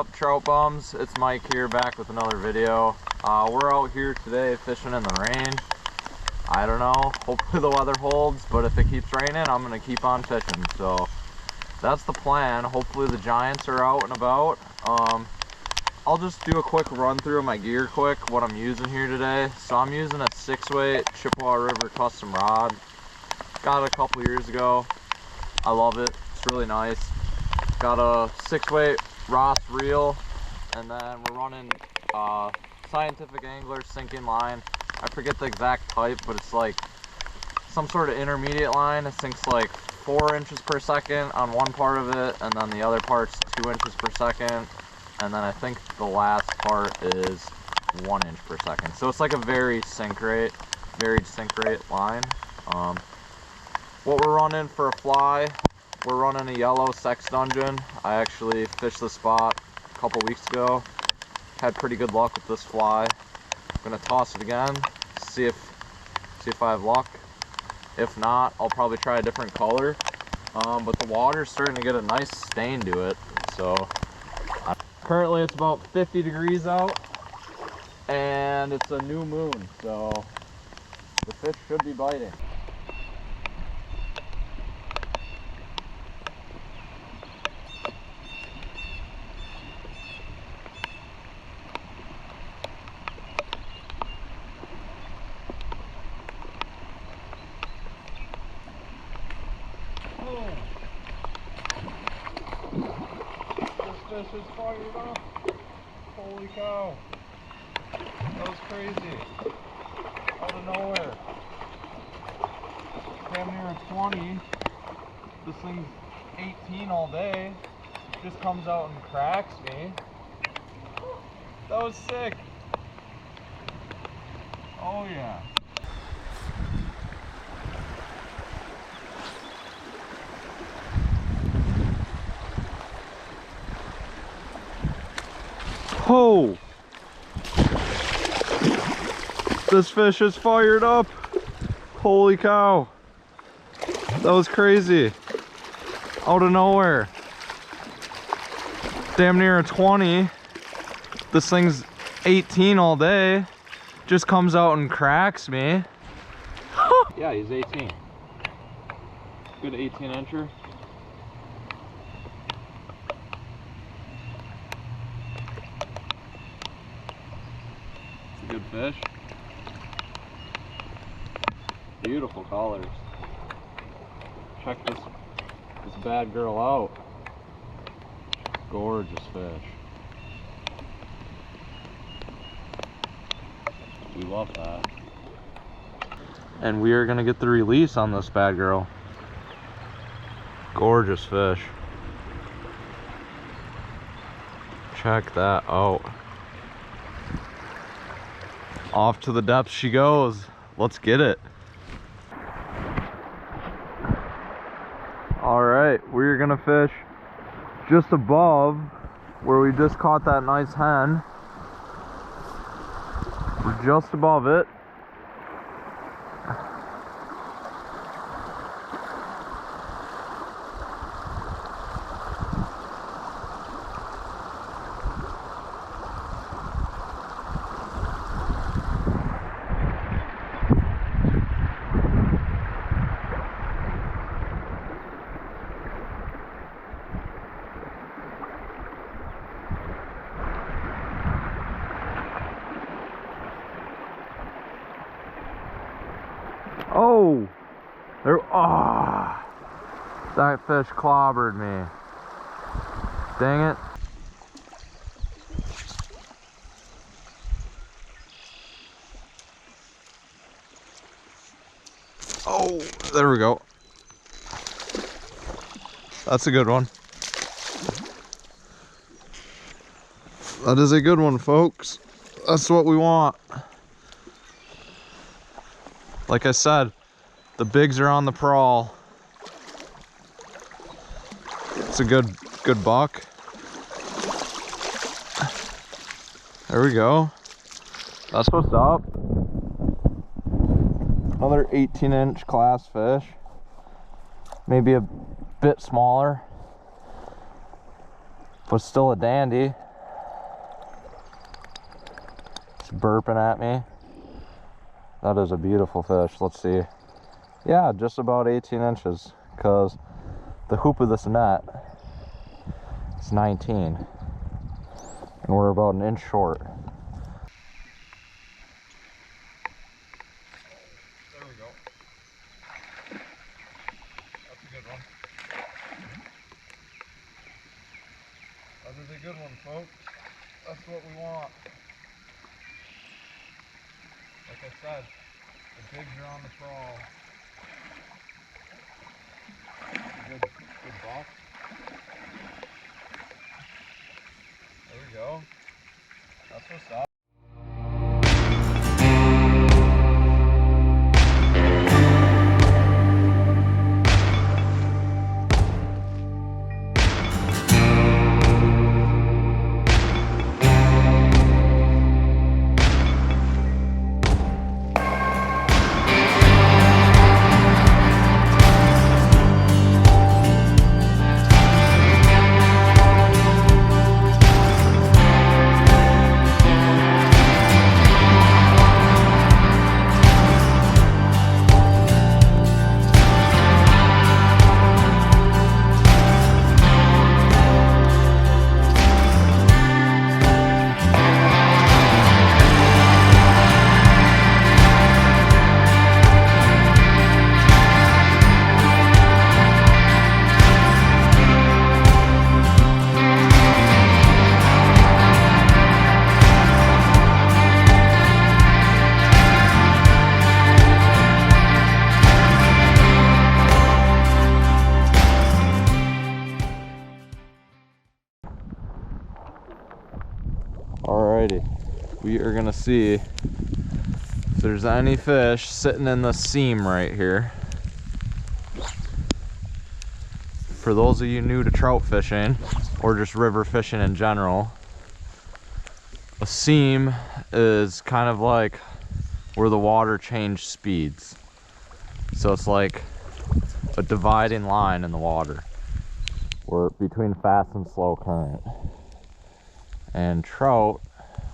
up, trout bums? It's Mike here, back with another video. We're out here today fishing in the rain. I don't know, hopefully the weather holds, but if it keeps raining, I'm gonna keep on fishing. So that's the plan. Hopefully the giants are out and about. I'll just do a quick run through of my gear quick, what I'm using here today. So I'm using a 6-weight Chippewa River custom rod. Got it a couple years ago. I love it, it's really nice. Got a 6-weight Ross reel, and then we're running Scientific Angler sinking line. I forget the exact type, but it's like some sort of intermediate line. It sinks like 4 inches per second on one part of it, and then the other part's 2 inches per second, and then I think the last part is 1 inch per second. So it's like a varied sink rate line. What we're running for a fly, we're running a yellow Sex Dungeon. I actually fished the spot a couple weeks ago. Had pretty good luck with this fly. I'm gonna toss it again, see if I have luck. If not, I'll probably try a different color. But the water's starting to get a nice stain to it. So currently it's about 50 degrees out, and it's a new moon, so the fish should be biting. This fish is fired up. Holy cow. That was crazy. Out of nowhere. Damn near a 20. This thing's 18 all day. Just comes out and cracks me. That was sick. Oh yeah. Oh! This fish is fired up. Holy cow. That was crazy. Out of nowhere. Damn near a 20. This thing's 18 all day. Just comes out and cracks me. Yeah, he's 18. Good 18 incher. Good fish. Beautiful colors. Check this bad girl out. Gorgeous fish. We love that. And we are gonna get the release on this bad girl. Gorgeous fish. Check that out. Off to the depths she goes. Let's get it. All right, we're gonna fish just above where we just caught that nice hen. We're just above it. Oh, there, that fish clobbered me. Dang it. Oh, there we go. That's a good one. That is a good one, folks. That's what we want. Like I said, the bigs are on the prowl. It's a good buck. There we go. That's what's up. Another 18-inch class fish. Maybe a bit smaller, but still a dandy. It's burping at me. That is a beautiful fish. Let's see. Yeah, just about 18 inches, because the hoop of this net is 19. And we're about an inch short. There we go. That's a good one. That is a good one, folks. That's what we want. Like I said, the jigs are on the trawl. Good buck. There we go. That's what's up. Alrighty, we are gonna see if there's any fish sitting in the seam right here. For those of you new to trout fishing, or just river fishing in general, a seam is kind of like where the water changes speeds. So it's like a dividing line in the water, or between fast and slow current. And trout,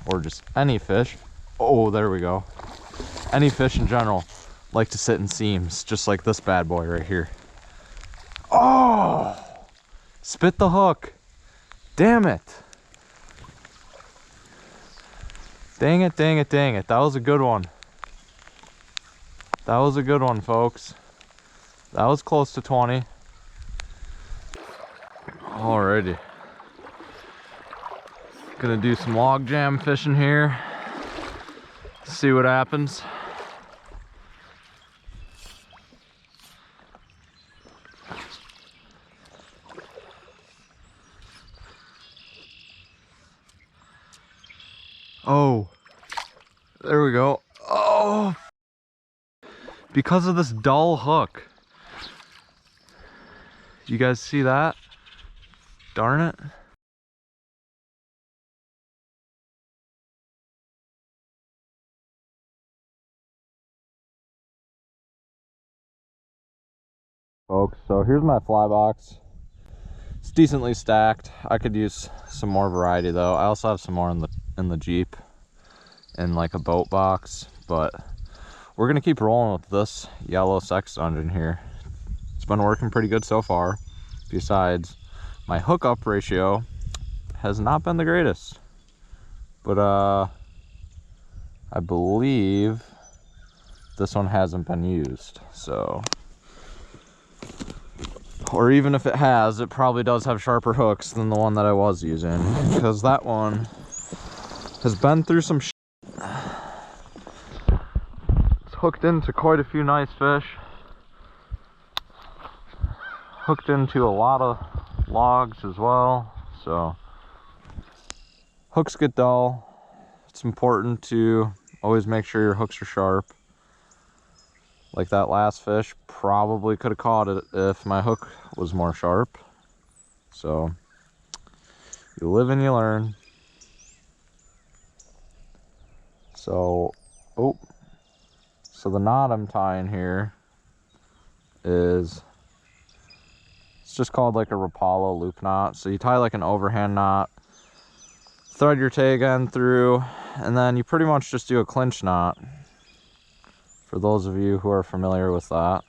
or just any fish, oh, there we go, any fish in general like to sit in seams, just like this bad boy right here. Oh, spit the hook, damn it, dang it, dang it, dang it. That was a good one. That was a good one, folks. That was close to 20. Alrighty, gonna do some log jam fishing here, see what happens. Oh, there we go. Oh, because of this dull hook. You guys see that? Darn it. Folks, so here's my fly box. It's decently stacked. I could use some more variety though. I also have some more in the Jeep in like a boat box, but we're gonna keep rolling with this yellow sex engine here. It's been working pretty good so far. Besides, my hookup ratio has not been the greatest, but I believe this one hasn't been used, so, or even if it has, it probably does have sharper hooks than the one that I was using, because that one has been through some shit. It's hooked into quite a few nice fish, hooked into a lot of logs as well. So hooks get dull. It's important to always make sure your hooks are sharp. Like that last fish, probably could have caught it if my hook was more sharp. So you live and you learn. So, oh, so the knot I'm tying here is, it's just called like a Rapala loop knot. So you tie like an overhand knot, thread your tag end through, and then you pretty much just do a clinch knot, for those of you who are familiar with that.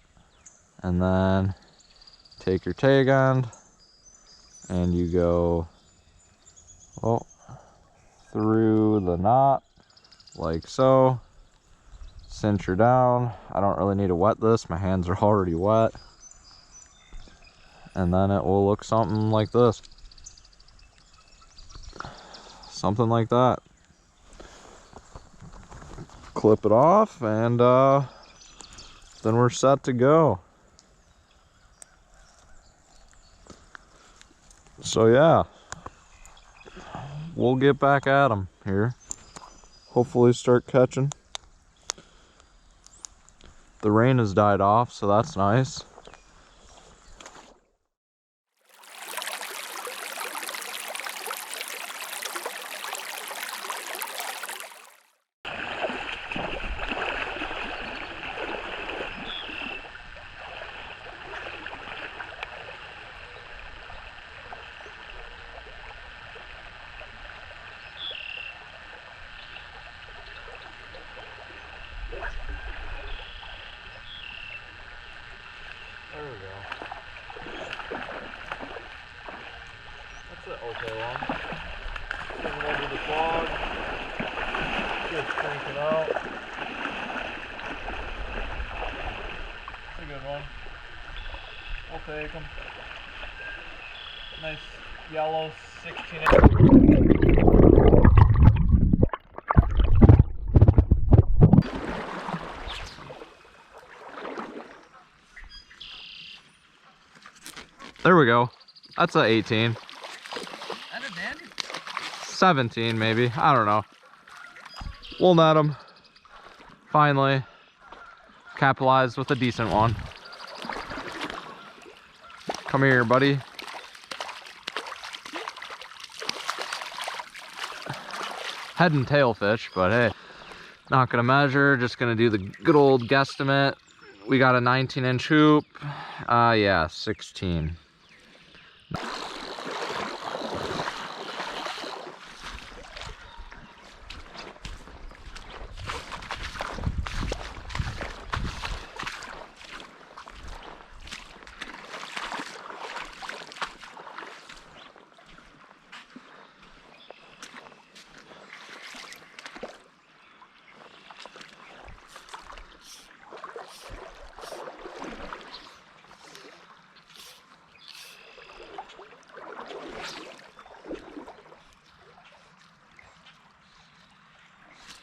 And then take your tag end and you go through the knot like so. Cinch her down. I don't really need to wet this, my hands are already wet. And then it will look something like this. Something like that. Clip it off, and then we're set to go. So yeah, we'll get back at them here. Hopefully start catching. The rain has died off, so that's nice. There we go. That's an okay one. Bring it over the fog. Just crank it out. That's a good one. We'll take them. Nice yellow 16-inch. There we go. That's a 18. That's a dandy. 17 maybe. I don't know. We'll net them. Finally capitalized with a decent one. Come here, buddy. Head and tail fish, but hey, not gonna measure, just gonna do the good old guesstimate. We got a 19-inch hoop. Yeah, 16.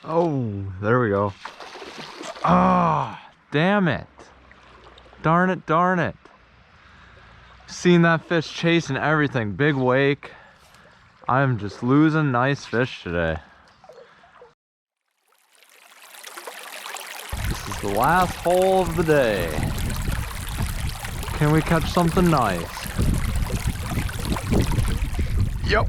Oh, there we go. Ah, oh, damn it. Darn it, darn it. Seen that fish chasing everything. Big wake. I'm just losing nice fish today. This is the last hole of the day. Can we catch something nice? Yep.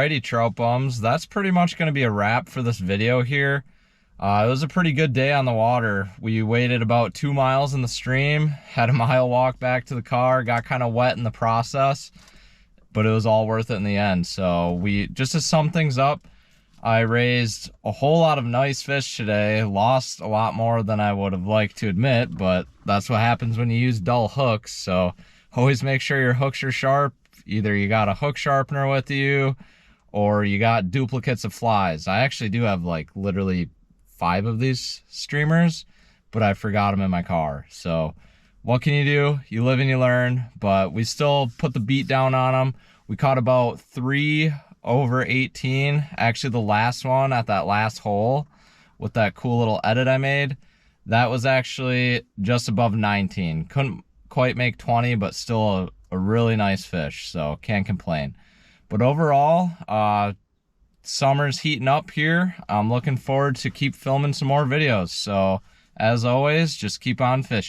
Alrighty, trout bums, that's pretty much going to be a wrap for this video here. It was a pretty good day on the water. We waded about 2 miles in the stream, had a mile walk back to the car, got kind of wet in the process, but it was all worth it in the end. So just to sum things up, I raised a whole lot of nice fish today, lost a lot more than I would have liked to admit, but that's what happens when you use dull hooks. So always make sure your hooks are sharp. Either you got a hook sharpener with you or you got duplicates of flies. I actually do have like literally 5 of these streamers, but I forgot them in my car. So what can you do? You live and you learn, but we still put the beat down on them. We caught about 3 over 18. Actually, the last one at that last hole with that cool little edit I made, that was actually just above 19. Couldn't quite make 20, but still a really nice fish, so can't complain. But overall, summer's heating up here. I'm looking forward to keep filming some more videos. So as always, just keep on fishing.